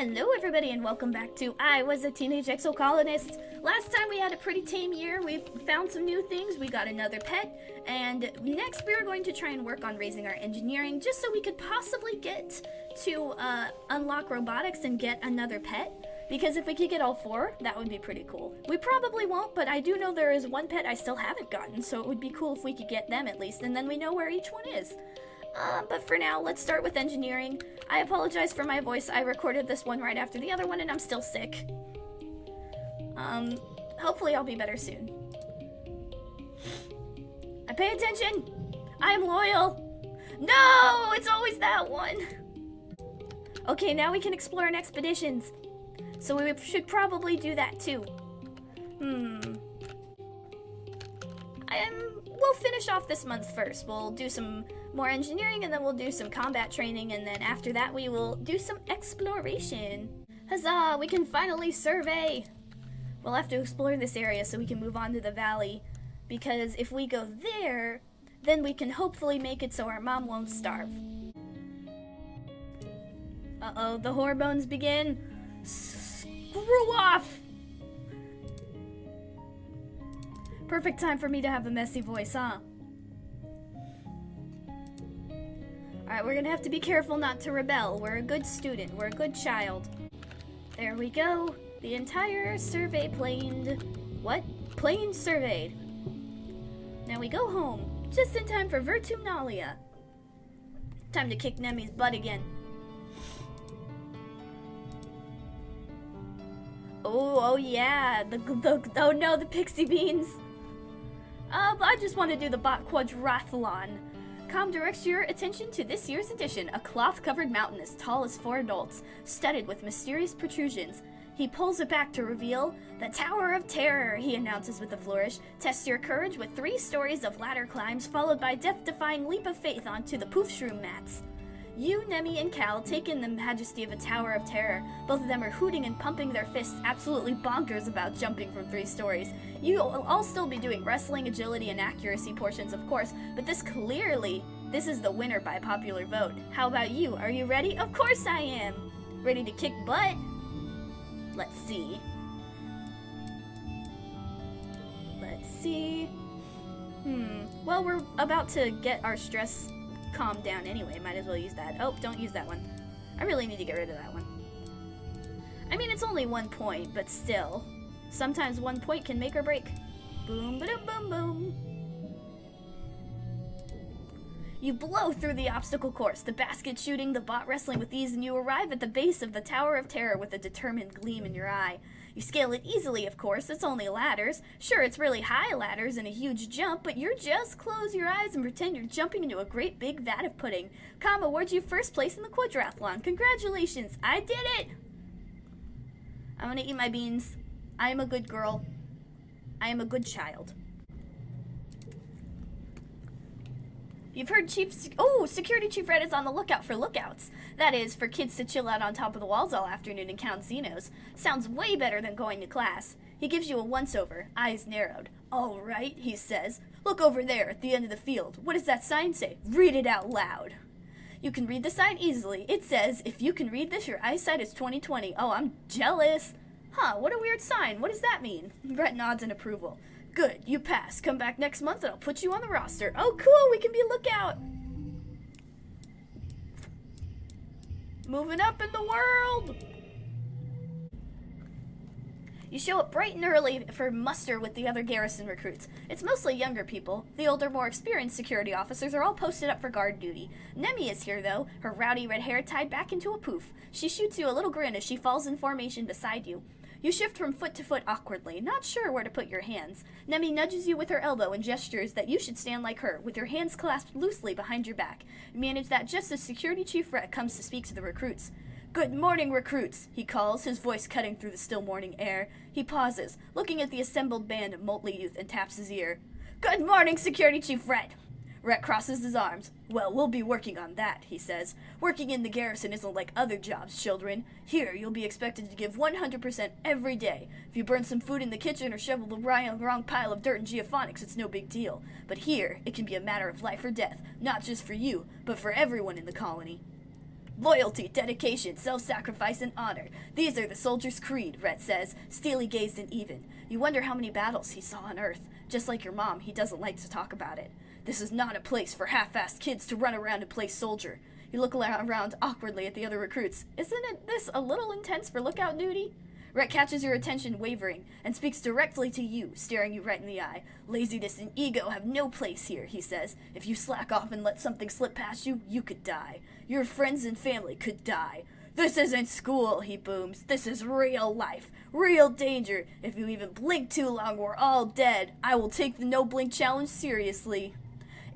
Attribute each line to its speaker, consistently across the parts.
Speaker 1: Hello everybody and welcome back to I Was a Teenage Exocolonist. Last time we had a pretty tame year. We found some new things, we got another pet, and next we are going to try and work on raising our engineering just so we could possibly get to unlock robotics and get another pet. Because if we could get all four, that would be pretty cool. We probably won't, but I do know there is one pet I still haven't gotten, so it would be cool if we could get them at least, and then we know where each one is. But for now, let's start with engineering. I apologize for my voice. I recorded this one right after the other one, and I'm still sick. Hopefully I'll be better soon. I pay attention! I am loyal! No! It's always that one! Okay, now we can explore in expeditions. So we should probably do that too. We'll finish off this month first. We'll do some more engineering, and then we'll do some combat training, and then after that we will do some exploration. Huzzah! We can finally survey! We'll have to explore this area so we can move on to the valley, because if we go there, then we can hopefully make it so our mom won't starve. Uh-oh, the hormones begin. Screw off! Perfect time for me to have a messy voice, huh? Alright, we're gonna have to be careful not to rebel. We're a good student. We're a good child. There we go. The entire survey planed. What? Plane surveyed. Now we go home. Just in time for Virtunalia. Time to kick Nemi's butt again. Oh yeah. Oh no, the pixie beans. I just want to do the quadrathlon. Com directs your attention to this year's edition, a cloth-covered mountain as tall as 4 adults, studded with mysterious protrusions. He pulls it back to reveal the Tower of Terror, he announces with a flourish. Test your courage with 3 stories of ladder climbs, followed by death-defying leap of faith onto the poof shroom mats. You, Nemi, and Cal take in the majesty of a Tower of Terror. Both of them are hooting and pumping their fists, absolutely bonkers about jumping from 3 stories. You'll all still be doing wrestling, agility, and accuracy portions, of course, but this is the winner by popular vote. How about you? Are you ready? Of course I am! Ready to kick butt? Let's see. Well, we're about to get our stress calmed down anyway. Might as well use that. Oh, don't use that one. I really need to get rid of that one. I mean, it's only 1 point, but still. Sometimes 1 point can make or break. Boom, ba-dum, boom, boom. You blow through the obstacle course, the basket shooting, the bot wrestling with ease, and you arrive at the base of the Tower of Terror with a determined gleam in your eye. You scale it easily, of course. It's only ladders. Sure, it's really high ladders and a huge jump, but you're just close your eyes and pretend you're jumping into a great big vat of pudding. Com awards you first place in the quadrathlon. Congratulations! I did it! I'm gonna eat my beans. I am a good girl. I am a good child. You've heard Security Chief Red is on the lookout for lookouts. That is, for kids to chill out on top of the walls all afternoon and count Xenos. Sounds way better than going to class. He gives you a once-over, eyes narrowed. All right, he says. Look over there at the end of the field. What does that sign say? Read it out loud. You can read the sign easily. It says, if you can read this, your eyesight is 20/20. Oh, I'm jealous. Huh, what a weird sign. What does that mean? Brett nods in approval. Good, you pass. Come back next month and I'll put you on the roster. Oh, cool, we can be a lookout. Moving up in the world. You show up bright and early for muster with the other garrison recruits. It's mostly younger people. The older, more experienced security officers are all posted up for guard duty. Nemi is here, though, her rowdy red hair tied back into a poof. She shoots you a little grin as she falls in formation beside you. You shift from foot to foot awkwardly, not sure where to put your hands. Nemi nudges you with her elbow and gestures that you should stand like her, with your hands clasped loosely behind your back. You manage that just as Security Chief Rhett comes to speak to the recruits. Good morning, recruits, he calls, his voice cutting through the still morning air. He pauses, looking at the assembled band of motley youth, and taps his ear. Good morning, Security Chief Rhett. Rhett crosses his arms. Well, we'll be working on that, he says. Working in the garrison isn't like other jobs, children. Here, you'll be expected to give 100% every day. If you burn some food in the kitchen or shovel the wrong pile of dirt in geophonics, it's no big deal. But here, it can be a matter of life or death, not just for you, but for everyone in the colony. Loyalty, dedication, self-sacrifice, and honor. These are the soldier's creed, Rhett says, steely-gazed and even. You wonder how many battles he saw on Earth. Just like your mom, he doesn't like to talk about it. This is not a place for half-assed kids to run around and play soldier. You look around awkwardly at the other recruits. Isn't this a little intense for lookout duty? Rhett catches your attention wavering and speaks directly to you, staring you right in the eye. Laziness and ego have no place here, he says. If you slack off and let something slip past you, you could die. Your friends and family could die. This isn't school, he booms. This is real life. Real danger. If you even blink too long, we're all dead. I will take the no-blink challenge seriously.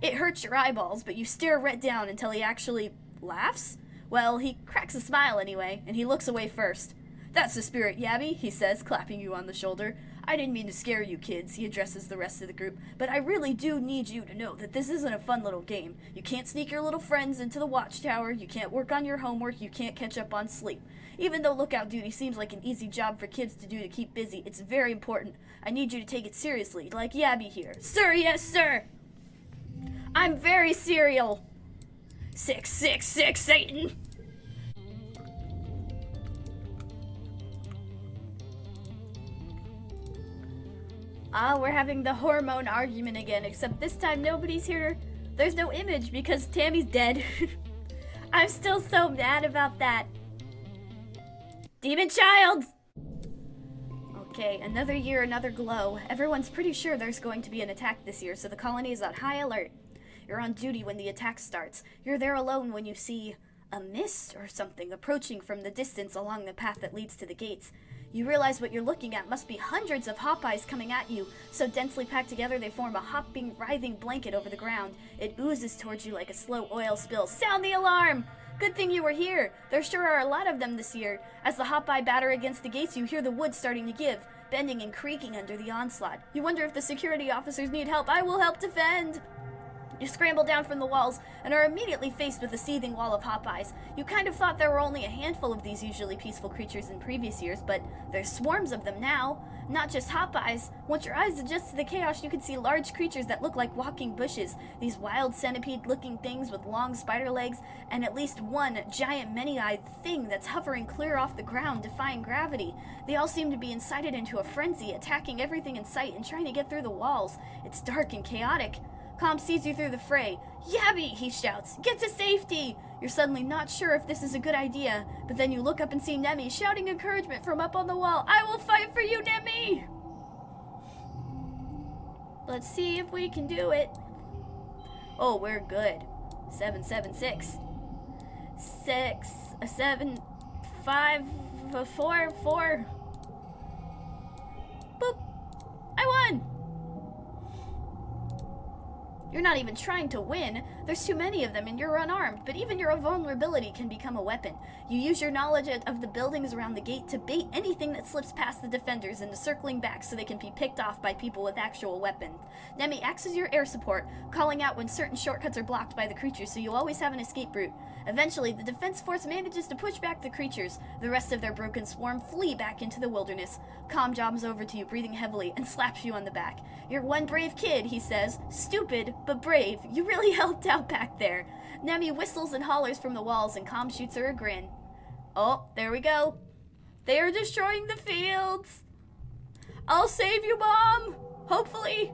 Speaker 1: It hurts your eyeballs, but you stare Rhett down until he actually laughs? Well, he cracks a smile anyway, and he looks away first. That's the spirit, Yabby, he says, clapping you on the shoulder. I didn't mean to scare you kids, he addresses the rest of the group, but I really do need you to know that this isn't a fun little game. You can't sneak your little friends into the watchtower, you can't work on your homework, you can't catch up on sleep. Even though lookout duty seems like an easy job for kids to do to keep busy, it's very important. I need you to take it seriously, like Yabby here. Sir, yes, sir! I'm very serial. 666 Satan! We're having the hormone argument again, except this time nobody's here. There's no image because Tammy's dead. I'm still so mad about that. Demon child! Okay, another year, another glow. Everyone's pretty sure there's going to be an attack this year, so the colony is on high alert. You're on duty when the attack starts. You're there alone when you see a mist or something approaching from the distance along the path that leads to the gates. You realize what you're looking at must be hundreds of hop-eyes coming at you, so densely packed together they form a hopping, writhing blanket over the ground. It oozes towards you like a slow oil spill. Sound the alarm! Good thing you were here. There sure are a lot of them this year. As the hop-eye batter against the gates, you hear the wood starting to give, bending and creaking under the onslaught. You wonder if the security officers need help. I will help defend! You scramble down from the walls and are immediately faced with a seething wall of hop-eyes. You kind of thought there were only a handful of these usually peaceful creatures in previous years, but there's swarms of them now. Not just hop-eyes. Once your eyes adjust to the chaos, you can see large creatures that look like walking bushes. These wild centipede-looking things with long spider legs, and at least one giant many-eyed thing that's hovering clear off the ground, defying gravity. They all seem to be incited into a frenzy, attacking everything in sight and trying to get through the walls. It's dark and chaotic. Com sees you through the fray. Yabby, he shouts. Get to safety! You're suddenly not sure if this is a good idea, but then you look up and see Nemi shouting encouragement from up on the wall. I will fight for you, Nemi! Let's see if we can do it. Oh, we're good. 776. 6, 7, 5, 4, 4. Boop. I won! You're not even trying to win. There's too many of them and you're unarmed, but even your vulnerability can become a weapon. You use your knowledge of the buildings around the gate to bait anything that slips past the defenders into circling back so they can be picked off by people with actual weapons. Nemi acts as your air support, calling out when certain shortcuts are blocked by the creatures so you always have an escape route. Eventually, the defense force manages to push back the creatures. The rest of their broken swarm flee back into the wilderness. Com jobs over to you, breathing heavily, and slaps you on the back. You're one brave kid, he says. Stupid, but brave. You really helped out back there. Nemi whistles and hollers from the walls, and Com shoots her a grin. Oh, there we go. They are destroying the fields. I'll save you, Mom! Hopefully.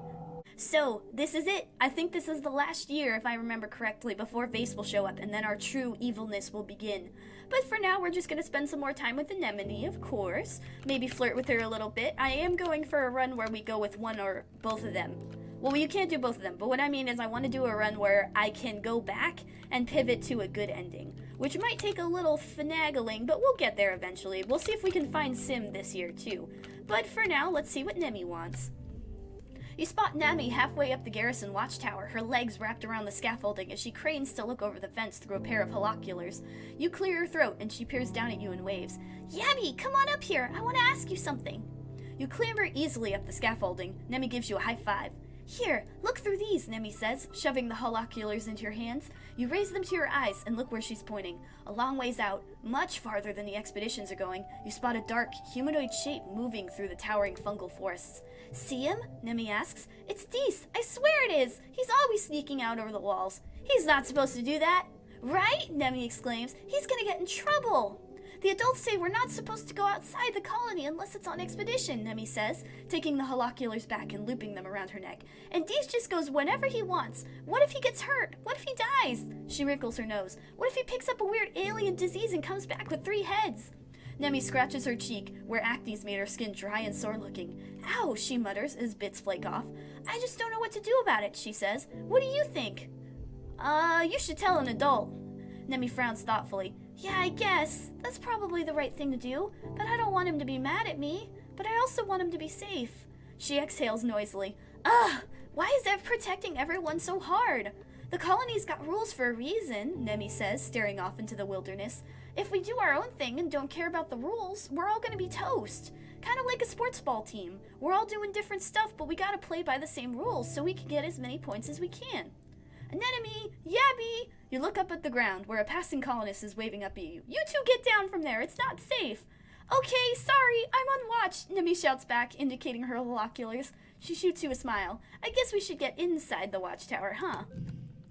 Speaker 1: So, this is it. I think this is the last year, if I remember correctly, before Vase will show up, and then our true evilness will begin. But for now, we're just going to spend some more time with Anemone, of course. Maybe flirt with her a little bit. I am going for a run where we go with one or both of them. Well, you can't do both of them, but what I mean is I want to do a run where I can go back and pivot to a good ending, which might take a little finagling, but we'll get there eventually. We'll see if we can find Sim this year, too. But for now, let's see what Nemi wants. You spot Nemi halfway up the garrison watchtower, her legs wrapped around the scaffolding as she cranes to look over the fence through a pair of holoculars. You clear her throat and she peers down at you and waves. Yabby, come on up here. I want to ask you something. You clamber easily up the scaffolding. Nemi gives you a high five. Here, look through these, Nemi says, shoving the holoculars into your hands. You raise them to your eyes and look where she's pointing. A long ways out, much farther than the expeditions are going, you spot a dark, humanoid shape moving through the towering fungal forests. See him? Nemi asks. It's Dees. I swear it is. He's always sneaking out over the walls. He's not supposed to do that. Right? Nemi exclaims. He's gonna get in trouble. The adults say we're not supposed to go outside the colony unless it's on expedition, Nemi says, taking the holoculars back and looping them around her neck. And Dees just goes whenever he wants. What if he gets hurt? What if he dies? She wrinkles her nose. What if he picks up a weird alien disease and comes back with 3 heads? Nemi scratches her cheek, where acne's made her skin dry and sore looking. Ow, she mutters as bits flake off. I just don't know what to do about it, she says. What do you think? You should tell an adult. Nemi frowns thoughtfully. Yeah, I guess. That's probably the right thing to do, but I don't want him to be mad at me. But I also want him to be safe. She exhales noisily. Ugh! Why is Ev protecting everyone so hard? The colony's got rules for a reason, Nemi says, staring off into the wilderness. If we do our own thing and don't care about the rules, we're all gonna be toast. Kind of like a sports ball team. We're all doing different stuff, but we gotta play by the same rules so we can get as many points as we can. Anemone! Yabby! You look up at the ground, where a passing colonist is waving up at you. You two get down from there, it's not safe. Okay, sorry, I'm on watch, Nemi shouts back, indicating her binoculars. She shoots you a smile. I guess we should get inside the watchtower, huh?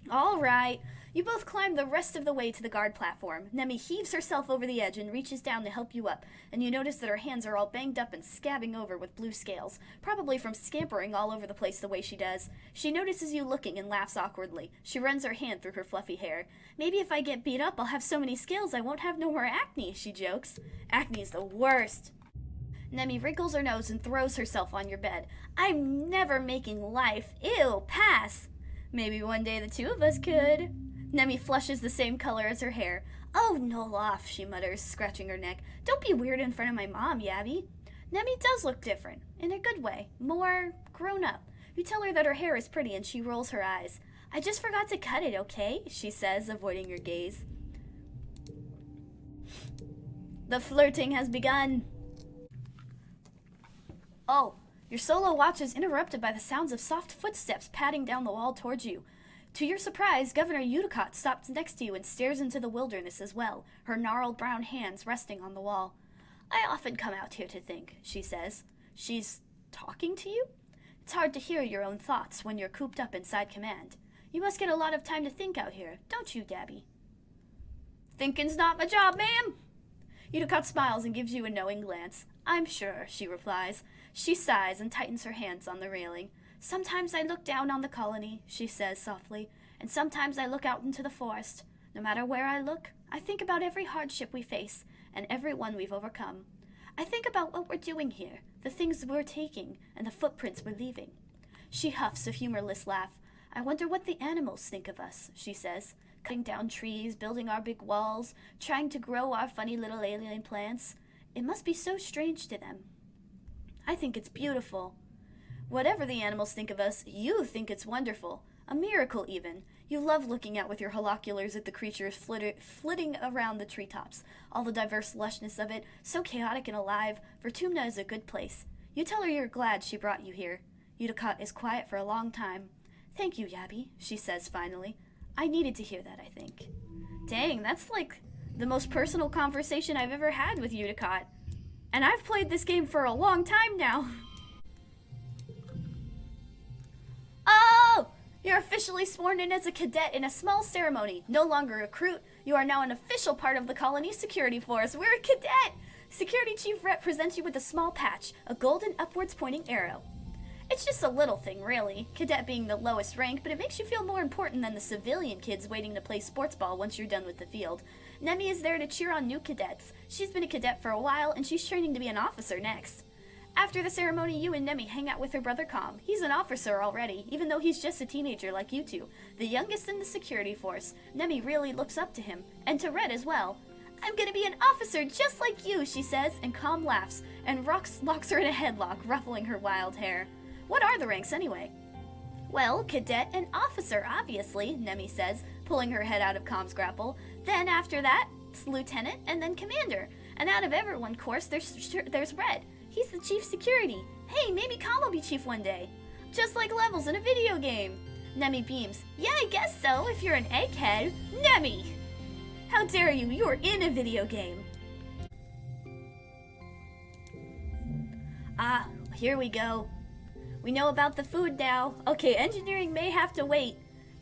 Speaker 1: All right. You both climb the rest of the way to the guard platform. Nemi heaves herself over the edge and reaches down to help you up, and you notice that her hands are all banged up and scabbing over with blue scales, probably from scampering all over the place the way she does. She notices you looking and laughs awkwardly. She runs her hand through her fluffy hair. Maybe if I get beat up, I'll have so many scales I won't have no more acne, she jokes. Acne's the worst. Nemi wrinkles her nose and throws herself on your bed. I'm never making life. Ew, pass. Maybe one day the two of us could. Nemi flushes the same color as her hair. Oh, no off, she mutters, scratching her neck. Don't be weird in front of my mom, Yabby. Nemi does look different, in a good way, more grown up. You tell her that her hair is pretty and she rolls her eyes. I just forgot to cut it, okay? She says, avoiding your gaze. The flirting has begun. Oh, your solo watch is interrupted by the sounds of soft footsteps padding down the wall towards you. To your surprise, Governor Udicott stops next to you and stares into the wilderness as well, her gnarled brown hands resting on the wall. I often come out here to think, she says. She's talking to you? It's hard to hear your own thoughts when you're cooped up inside command. You must get a lot of time to think out here, don't you, Dabby? Thinking's not my job, ma'am. Udicott smiles and gives you a knowing glance. I'm sure, she replies. She sighs and tightens her hands on the railing. Sometimes I look down on the colony, she says softly, and sometimes I look out into the forest. No matter where I look, I think about every hardship we face and every one we've overcome. I think about what we're doing here, the things we're taking, and the footprints we're leaving. She huffs a humorless laugh. I wonder what the animals think of us, she says, cutting down trees, building our big walls, trying to grow our funny little alien plants. It must be so strange to them. I think it's beautiful. Whatever the animals think of us, you think it's wonderful. A miracle, even. You love looking out with your holoculars at the creatures flitting around the treetops. All the diverse lushness of it, so chaotic and alive. Vertumna is a good place. You tell her you're glad she brought you here. Udicott is quiet for a long time. Thank you, Yabby, she says finally. I needed to hear that, I think. Dang, that's like the most personal conversation I've ever had with Udicott. And I've played this game for a long time now. Oh! You're officially sworn in as a cadet in a small ceremony. No longer a recruit, you are now an official part of the colony's security force. We're a cadet! Security Chief Rep presents you with a small patch, a golden upwards pointing arrow. It's just a little thing, really, cadet being the lowest rank, but it makes you feel more important than the civilian kids waiting to play sports ball once you're done with the field. Nemi is there to cheer on new cadets. She's been a cadet for a while, and she's training to be an officer next. After the ceremony, you and Nemi hang out with her brother Com. He's an officer already, even though he's just a teenager like you two. The youngest in the security force. Nemi really looks up to him, and to Red as well. I'm gonna be an officer just like you, she says, and Com laughs, and locks her in a headlock, ruffling her wild hair. What are the ranks anyway? Well, cadet and officer, obviously, Nemi says, pulling her head out of Com's grapple. Then after that, it's lieutenant and then commander. And out of everyone, of course, there's Red. He's the chief security. Hey, maybe Com will be chief one day. Just like levels in a video game. Nemi beams. Yeah, I guess so, if you're an egghead. Nemi! How dare you, you're in a video game. Ah, here we go. We know about the food now. Okay, engineering may have to wait,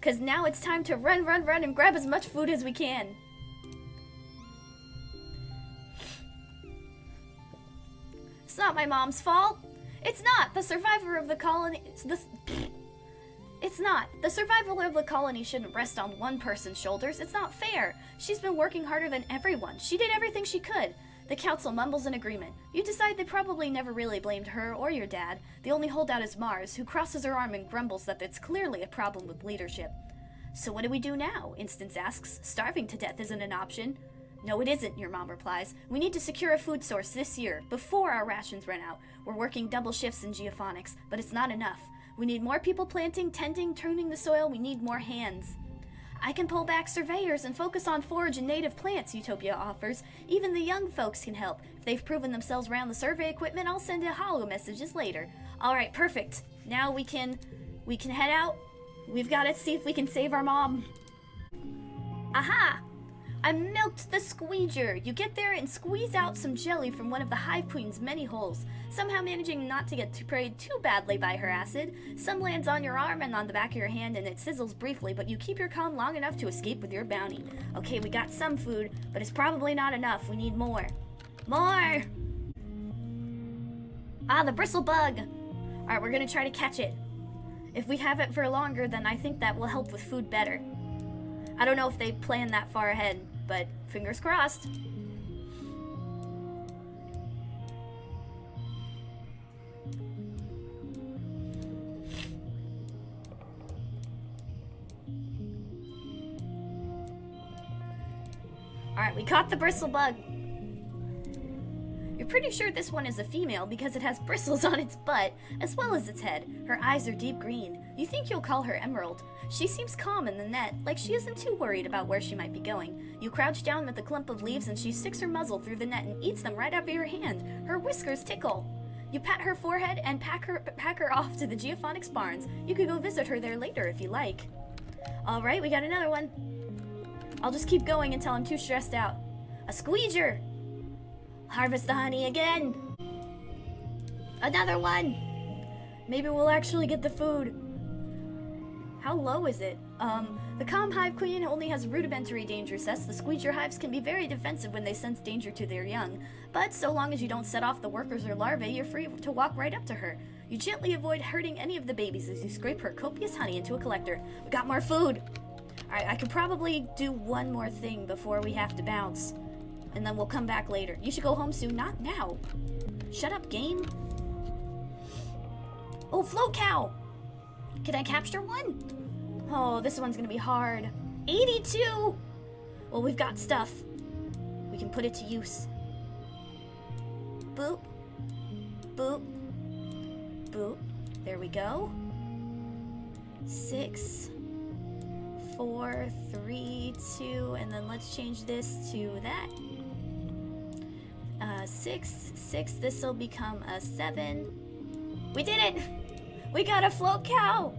Speaker 1: because now it's time to run, run, run, and grab as much food as we can. It's not my mom's fault. It's not. The survivor of the colony... It's not. The survival of the colony shouldn't rest on one person's shoulders. It's not fair. She's been working harder than everyone. She did everything she could. The council mumbles in agreement. You decide they probably never really blamed her or your dad. The only holdout is Mars, who crosses her arm and grumbles that it's clearly a problem with leadership. So what do we do now? Instance asks. Starving to death isn't an option. No, it isn't, your mom replies. We need to secure a food source this year, before our rations run out. We're working double shifts in geophonics, but it's not enough. We need more people planting, tending, tuning the soil. We need more hands. I can pull back surveyors and focus on forage and native plants, Utopia offers. Even the young folks can help. If they've proven themselves around the survey equipment, I'll send holo messages later. Alright, perfect. Now we can head out. We've got to see if we can save our mom. Aha! I milked the squeeger. You get there and squeeze out some jelly from one of the Hive Queen's many holes, somehow managing not to get sprayed too badly by her acid. Some lands on your arm and on the back of your hand, and it sizzles briefly, but you keep your calm long enough to escape with your bounty. Okay, we got some food, but it's probably not enough. We need more. More! Ah, the bristle bug! Alright, we're gonna try to catch it. If we have it for longer, then I think that will help with food better. I don't know if they plan that far ahead, but fingers crossed. Alright, we caught the bristle bug. You're pretty sure this one is a female because it has bristles on its butt, as well as its head. Her eyes are deep green. You think you'll call her Emerald. She seems calm in the net, like she isn't too worried about where she might be going. You crouch down with a clump of leaves and she sticks her muzzle through the net and eats them right out of your hand. Her whiskers tickle. You pat her forehead and pack her off to the Geophonics Barns. You could go visit her there later if you like. Alright, we got another one. I'll just keep going until I'm too stressed out. A squeeger! Harvest the honey again! Another one! Maybe we'll actually get the food. How low is it? The calm hive queen only has rudimentary danger sets. The squeeger hives can be very defensive when they sense danger to their young. But so long as you don't set off the workers or larvae, you're free to walk right up to her. You gently avoid hurting any of the babies as you scrape her copious honey into a collector. We got more food! Alright, I could probably do one more thing before we have to bounce. And then we'll come back later. You should go home soon. Not now. Shut up, game. Oh, float cow! Can I capture one? Oh, this one's gonna be hard. 82! Well, we've got stuff. We can put it to use. Boop. Boop. Boop. There we go. 6, 4, 3, 2, and then let's change this to that. 6, this will become a 7. We did it! We got a float cow!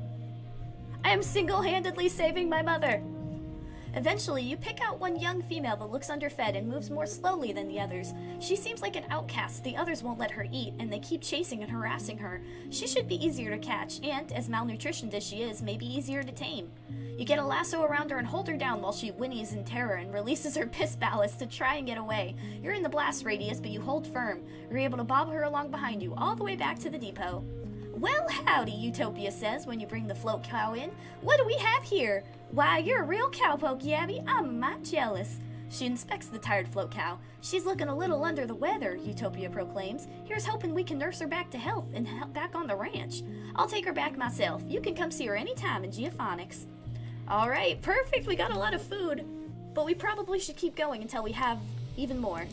Speaker 1: I am single-handedly saving my mother. Eventually, you pick out one young female that looks underfed and moves more slowly than the others. She seems like an outcast. The others won't let her eat, and they keep chasing and harassing her. She should be easier to catch, and, as malnutritioned as she is, maybe easier to tame. You get a lasso around her and hold her down while she whinnies in terror and releases her piss ballast to try and get away. You're in the blast radius, but you hold firm. You're able to bob her along behind you, all the way back to the depot. Well, howdy, Utopia says when you bring the float cow in. What do we have here? Why, you're a real cowpoke, Yabby. I'm a mite jealous. She inspects the tired float cow. She's looking a little under the weather, Utopia proclaims. Here's hoping we can nurse her back to health and back on the ranch. I'll take her back myself. You can come see her anytime in Geophonics. Alright, perfect. We got a lot of food. But we probably should keep going until we have even more.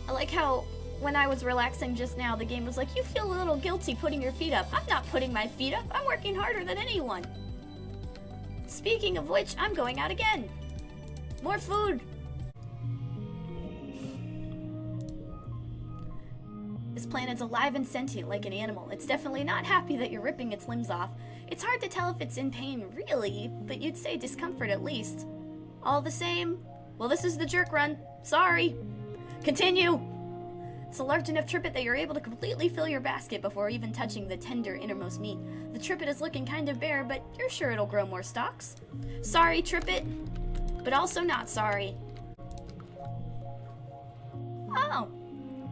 Speaker 1: I like how when I was relaxing just now, the game was like, you feel a little guilty putting your feet up. I'm not putting my feet up. I'm working harder than anyone. Speaking of which, I'm going out again. More food. This planet's alive and sentient like an animal. It's definitely not happy that you're ripping its limbs off. It's hard to tell if it's in pain, really, but you'd say discomfort at least. All the same, well, this is the jerk run. Sorry. Continue. It's a large enough trippet that you're able to completely fill your basket before even touching the tender innermost meat. The trippet is looking kind of bare, but you're sure it'll grow more stalks. Sorry, trippet, but also not sorry. Oh,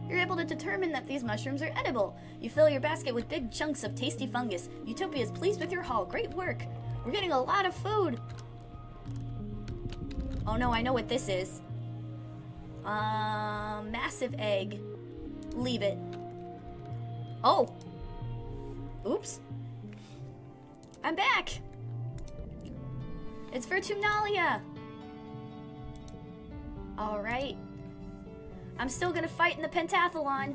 Speaker 1: you're able to determine that these mushrooms are edible. You fill your basket with big chunks of tasty fungus. Utopia is pleased with your haul. Great work. We're getting a lot of food. Oh no, I know what this is. Massive egg. Leave it. Oh. Oops. I'm back. It's for Tumnalia. Alright. I'm still gonna fight in the pentathlon.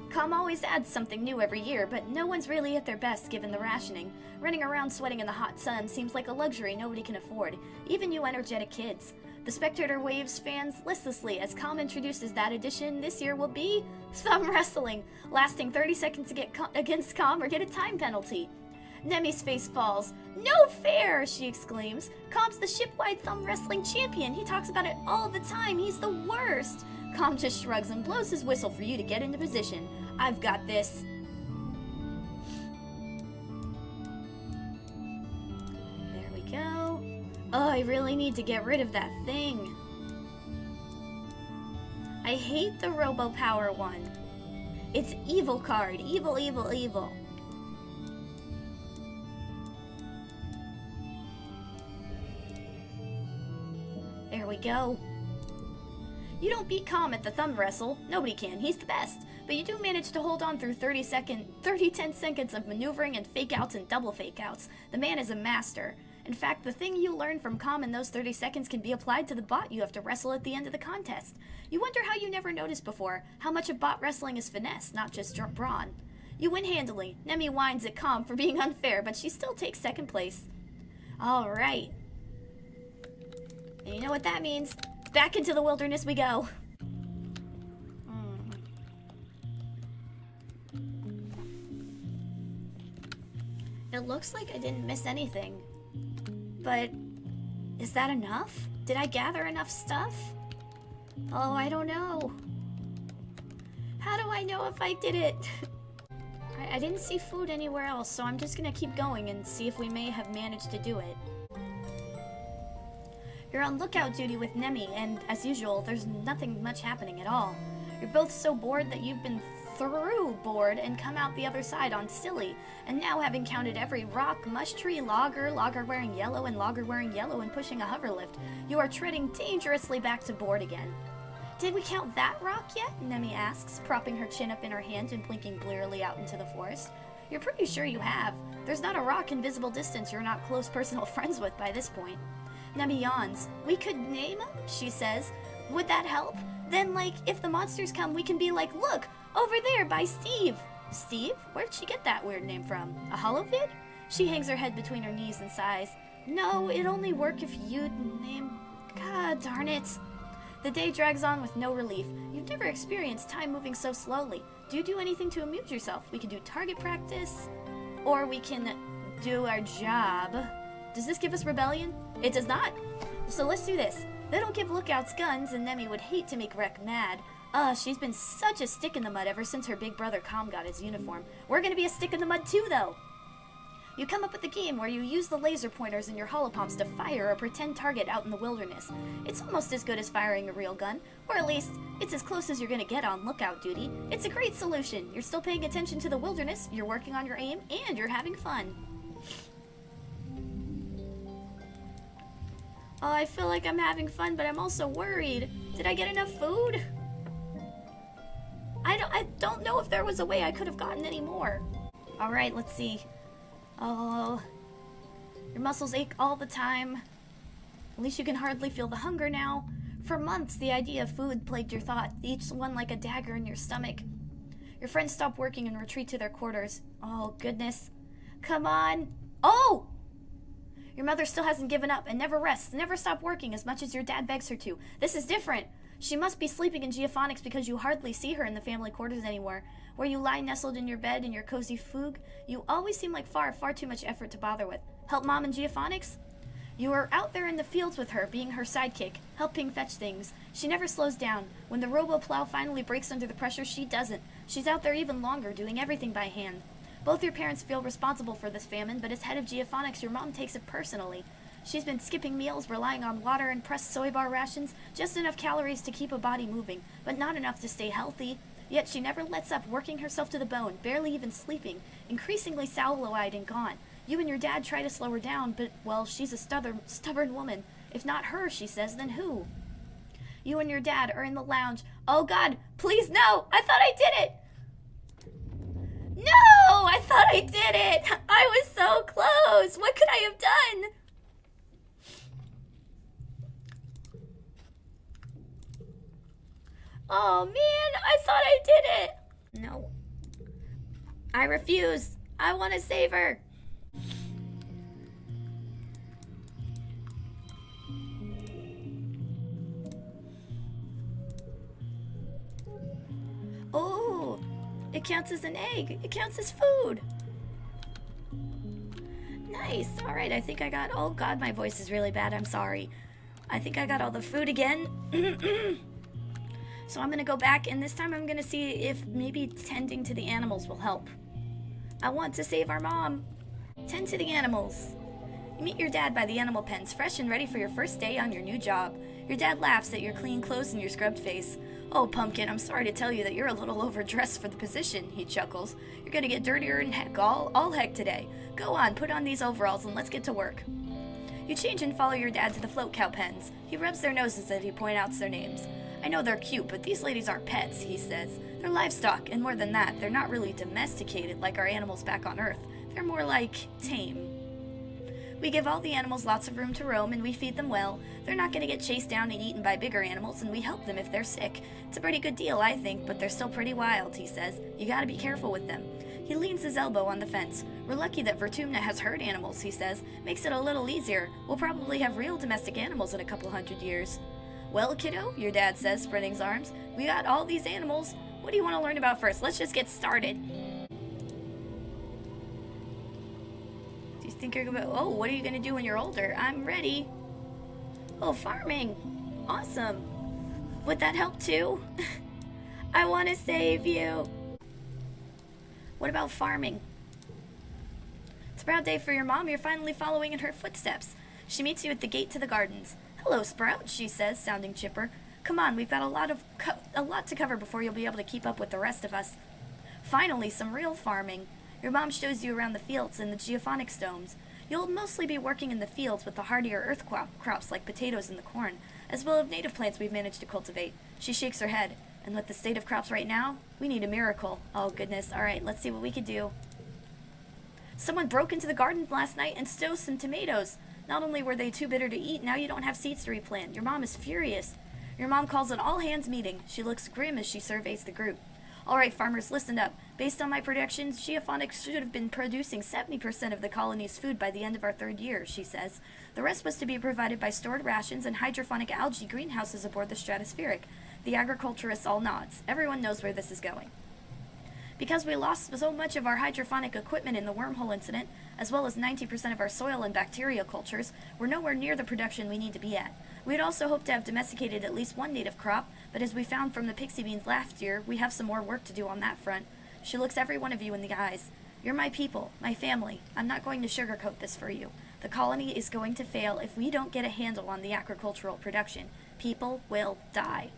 Speaker 1: Com always adds something new every year, but no one's really at their best given the rationing. Running around sweating in the hot sun seems like a luxury nobody can afford, even you energetic kids. The spectator waves fans listlessly as Com introduces that edition this year will be thumb wrestling, lasting 30 seconds to get against Com or get a time penalty. Nemi's face falls. No fair, she exclaims. Com's the shipwide thumb wrestling champion. He talks about it all the time. He's the worst. Com just shrugs and blows his whistle for you to get into position. I've got this. There we go. Oh, I really need to get rid of that thing. I hate the Robo Power one. It's evil card. Evil, evil, evil. There we go. You don't beat Com at the thumb wrestle. Nobody can. He's the best. But you do manage to hold on through 10 seconds of maneuvering and fake-outs and double fake-outs. The man is a master. In fact, the thing you learn from Com in those 30 seconds can be applied to the bot you have to wrestle at the end of the contest. You wonder how you never noticed before, how much of bot wrestling is finesse, not just brawn. You win handily. Nemi whines at Com for being unfair, but she still takes second place. Alright. And you know what that means? Back into the wilderness we go. It looks like I didn't miss anything. But is that enough? Did I gather enough stuff? Oh, I don't know. How do I know if I did it? I didn't see food anywhere else, so I'm just gonna keep going and see if we may have managed to do it. You're on lookout duty with Nemi, and as usual, there's nothing much happening at all. You're both so bored that you've been through bored and come out the other side on silly, and now having counted every rock, mush tree, logger wearing yellow, and logger wearing yellow and pushing a hoverlift, you are treading dangerously back to board again. Did we count that rock yet? Nemi asks, propping her chin up in her hand and blinking blearily out into the forest. You're pretty sure you have. There's not a rock in visible distance you're not close personal friends with by this point. Nemi yawns. We could name them, she says. Would that help? Then, like, if the monsters come, we can be like, look, over there by Steve. Steve? Where'd she get that weird name from? A holovid? She hangs her head between her knees and sighs. No, it'd only work if you'd name... God darn it. The day drags on with no relief. You've never experienced time moving so slowly. Do you do anything to amuse yourself? We can do target practice, or we can do our job. Does this give us rebellion? It does not. So let's do this. They don't give lookouts guns, and Nemi would hate to make Rek mad. She's been such a stick in the mud ever since her big brother Com got his uniform. We're gonna be a stick in the mud too, though. You come up with a game where you use the laser pointers in your holopomps to fire a pretend target out in the wilderness. It's almost as good as firing a real gun, or at least, it's as close as you're gonna get on lookout duty. It's a great solution. You're still paying attention to the wilderness, you're working on your aim, and you're having fun. Oh, I feel like I'm having fun, but I'm also worried. Did I get enough food? I don't know if there was a way I could have gotten any more. Alright, let's see. Oh, your muscles ache all the time. At least you can hardly feel the hunger now. For months, the idea of food plagued your thought, each one like a dagger in your stomach. Your friends stop working and retreat to their quarters. Oh, goodness. Come on. Oh! Your mother still hasn't given up and never rests, never stopped working as much as your dad begs her to. This is different. She must be sleeping in geophonics because you hardly see her in the family quarters anymore. Where you lie nestled in your bed in your cozy fugue, you always seem like far too much effort to bother with. Help Mom in geophonics? You are out there in the fields with her, being her sidekick, helping fetch things. She never slows down. When the robo-plow finally breaks under the pressure, she doesn't. She's out there even longer, doing everything by hand. Both your parents feel responsible for this famine, but as head of geophonics, your mom takes it personally. She's been skipping meals, relying on water and pressed soy bar rations, just enough calories to keep a body moving, but not enough to stay healthy. Yet she never lets up, working herself to the bone, barely even sleeping, increasingly sallow-eyed and gaunt. You and your dad try to slow her down, but, well, she's a stubborn woman. If not her, she says, then who? You and your dad are in the lounge. Oh, God, please, no! I thought I did it! No! I thought I did it! I was so close! What could I have done? Oh, man, I thought I did it! No. I refuse. I want to save her. Oh, it counts as an egg. It counts as food. Nice. All right, I think I got... Oh, God, my voice is really bad. I'm sorry. I think I got all the food again. So I'm going to go back, and this time I'm going to see if maybe tending to the animals will help. I want to save our mom. Tend to the animals. You meet your dad by the animal pens, fresh and ready for your first day on your new job. Your dad laughs at your clean clothes and your scrubbed face. Oh, Pumpkin, I'm sorry to tell you that you're a little overdressed for the position, he chuckles. You're going to get dirtier than heck, all heck today. Go on, put on these overalls and let's get to work. You change and follow your dad to the float cow pens. He rubs their noses as he points out their names. I know they're cute, but these ladies aren't pets, he says. They're livestock, and more than that, they're not really domesticated like our animals back on Earth. They're more like tame. We give all the animals lots of room to roam, and we feed them well. They're not going to get chased down and eaten by bigger animals, and we help them if they're sick. It's a pretty good deal, I think, but they're still pretty wild, he says. You gotta be careful with them. He leans his elbow on the fence. We're lucky that Vertumna has herd animals, he says. Makes it a little easier. We'll probably have real domestic animals in a couple hundred years. Well, kiddo, your dad says, spreading his arms. We got all these animals. What do you want to learn about first? Let's just get started. Do you think you're gonna... Oh, what are you gonna do when you're older? I'm ready. Oh, farming. Awesome. Would that help too? I want to save you. What about farming? It's a proud day for your mom. You're finally following in her footsteps. She meets you at the gate to the gardens. Hello, Sprout, she says, sounding chipper. Come on, we've got a lot to cover before you'll be able to keep up with the rest of us. Finally, some real farming. Your mom shows you around the fields and the geophonics domes. You'll mostly be working in the fields with the hardier earth crops like potatoes and the corn, as well as native plants we've managed to cultivate. She shakes her head. And with the state of crops right now, we need a miracle. Oh, goodness. All right, let's see what we can do. Someone broke into the garden last night and stole some tomatoes. Not only were they too bitter to eat, now you don't have seeds to replant. Your mom is furious. Your mom calls an all-hands meeting. She looks grim as she surveys the group. All right, farmers, listen up. Based on my predictions, geophonics should have been producing 70% of the colony's food by the end of our 3rd year, she says. The rest was to be provided by stored rations and hydroponic algae greenhouses aboard the Stratospheric. The agriculturist all nods. Everyone knows where this is going. Because we lost so much of our hydroponic equipment in the wormhole incident, as well as 90% of our soil and bacteria cultures, we're nowhere near the production we need to be at. We'd also hoped to have domesticated at least one native crop, but as we found from the pixie beans last year, we have some more work to do on that front. She looks every one of you in the eyes. You're my people, my family. I'm not going to sugarcoat this for you. The colony is going to fail if we don't get a handle on the agricultural production. People will die.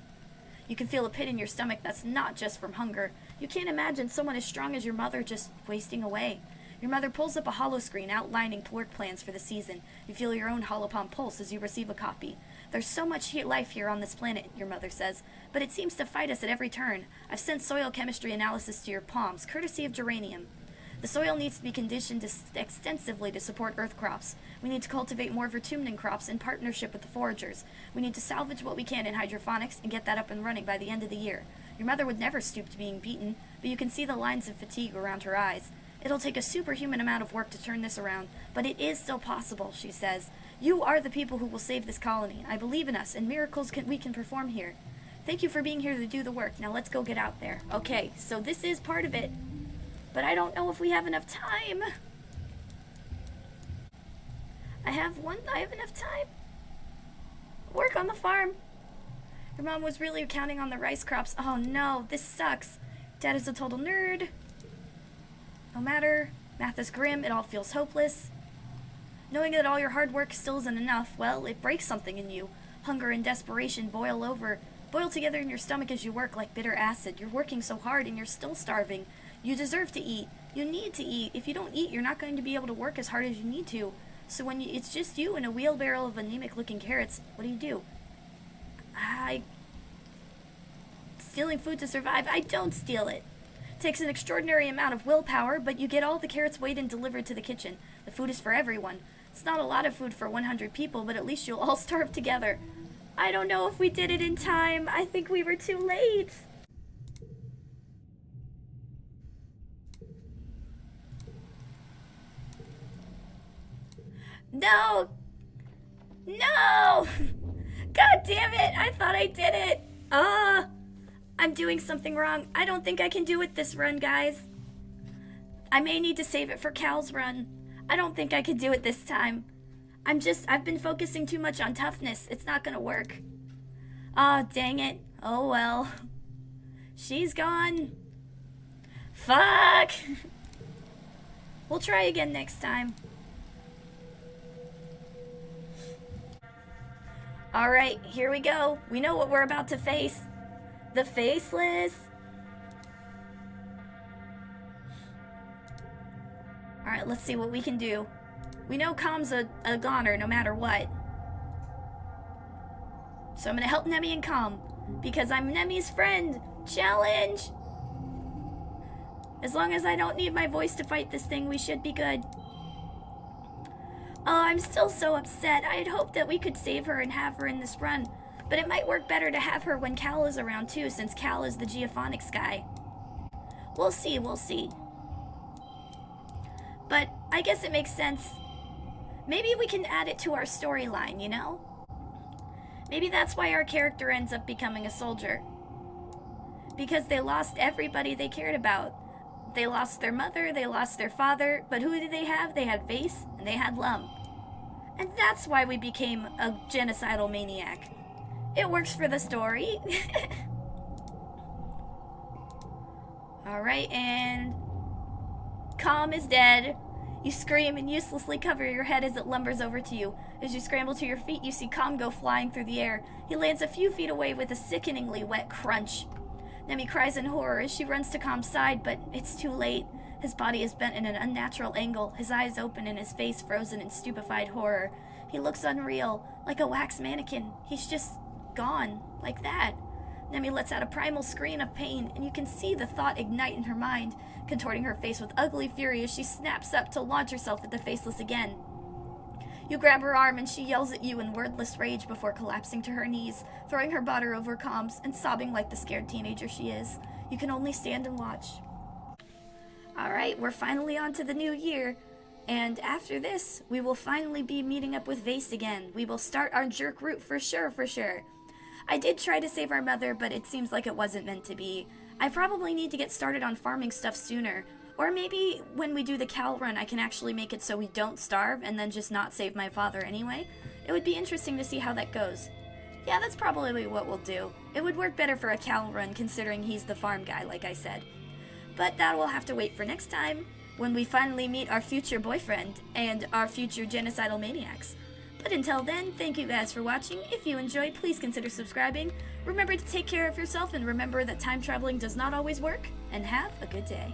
Speaker 1: You can feel a pit in your stomach that's not just from hunger. You can't imagine someone as strong as your mother just wasting away. Your mother pulls up a holo screen outlining work plans for the season. You feel your own holopalm pulse as you receive a copy. There's so much life here on this planet, your mother says, but it seems to fight us at every turn. I've sent soil chemistry analysis to your palms, courtesy of geranium. The soil needs to be conditioned extensively to support earth crops. We need to cultivate more vertumnin crops in partnership with the foragers. We need to salvage what we can in hydroponics and get that up and running by the end of the year. Your mother would never stoop to being beaten, but you can see the lines of fatigue around her eyes. It'll take a superhuman amount of work to turn this around, but it is still possible, she says. You are the people who will save this colony. I believe in us, and miracles we can perform here. Thank you for being here to do the work. Now let's go get out there. Okay, so this is part of it. But I don't know if we have enough time. I have enough time. Work on the farm. Your mom was really counting on the rice crops. Oh no, this sucks. Dad is a total nerd. No matter. Math is grim. It all feels hopeless. Knowing that all your hard work still isn't enough, well, it breaks something in you. Hunger and desperation boil together in your stomach as you work like bitter acid. You're working so hard and you're still starving. You deserve to eat. You need to eat. If you don't eat, you're not going to be able to work as hard as you need to. So when it's just you and a wheelbarrow of anemic-looking carrots, what do? Stealing food to survive. I don't steal it. Takes an extraordinary amount of willpower, but you get all the carrots weighed and delivered to the kitchen. The food is for everyone. It's not a lot of food for 100 people, but at least you'll all starve together. I don't know if we did it in time. I think we were too late. No! No! God damn it! I thought I did it! I'm doing something wrong. I don't think I can do it this run, guys. I may need to save it for Cal's run. I don't think I can do it this time. I've been focusing too much on toughness. It's not gonna work. Oh, dang it. Oh well. She's gone. Fuck! We'll try again next time. Alright, here we go. We know what we're about to face. The faceless. Alright, let's see what we can do. We know Calm's a goner no matter what. So I'm gonna help Nemi and Calm. Because I'm Nemi's friend. Challenge! As long as I don't need my voice to fight this thing, we should be good. Oh, I'm still so upset. I had hoped that we could save her and have her in this run. But it might work better to have her when Cal is around too, since Cal is the geophonics guy. We'll see, we'll see. But I guess it makes sense. Maybe we can add it to our storyline, you know? Maybe that's why our character ends up becoming a soldier. Because they lost everybody they cared about. They lost their mother, they lost their father, but who did they have? They had Vase, and they had Lum. And that's why we became a genocidal maniac. It works for the story. Alright, and... Calm is dead. You scream and uselessly cover your head as it lumbers over to you. As you scramble to your feet, you see Calm go flying through the air. He lands a few feet away with a sickeningly wet crunch. Nemi cries in horror as she runs to Calm's side, but it's too late. His body is bent in an unnatural angle, his eyes open and his face frozen in stupefied horror. He looks unreal, like a wax mannequin. He's just gone, like that. Nemi lets out a primal scream of pain, and you can see the thought ignite in her mind, contorting her face with ugly fury as she snaps up to launch herself at the faceless again. You grab her arm and she yells at you in wordless rage before collapsing to her knees, throwing her body over Calm's and sobbing like the scared teenager she is. You can only stand and watch. Alright, we're finally on to the new year, and after this, we will finally be meeting up with Vase again. We will start our jerk route for sure. I did try to save our mother, but it seems like it wasn't meant to be. I probably need to get started on farming stuff sooner. Or maybe when we do the Cal run, I can actually make it so we don't starve and then just not save my father anyway. It would be interesting to see how that goes. Yeah, that's probably what we'll do. It would work better for a Cal run considering he's the farm guy, like I said. But that will have to wait for next time, when we finally meet our future boyfriend and our future genocidal maniacs. But until then, thank you guys for watching. If you enjoyed, please consider subscribing. Remember to take care of yourself and remember that time traveling does not always work, and have a good day.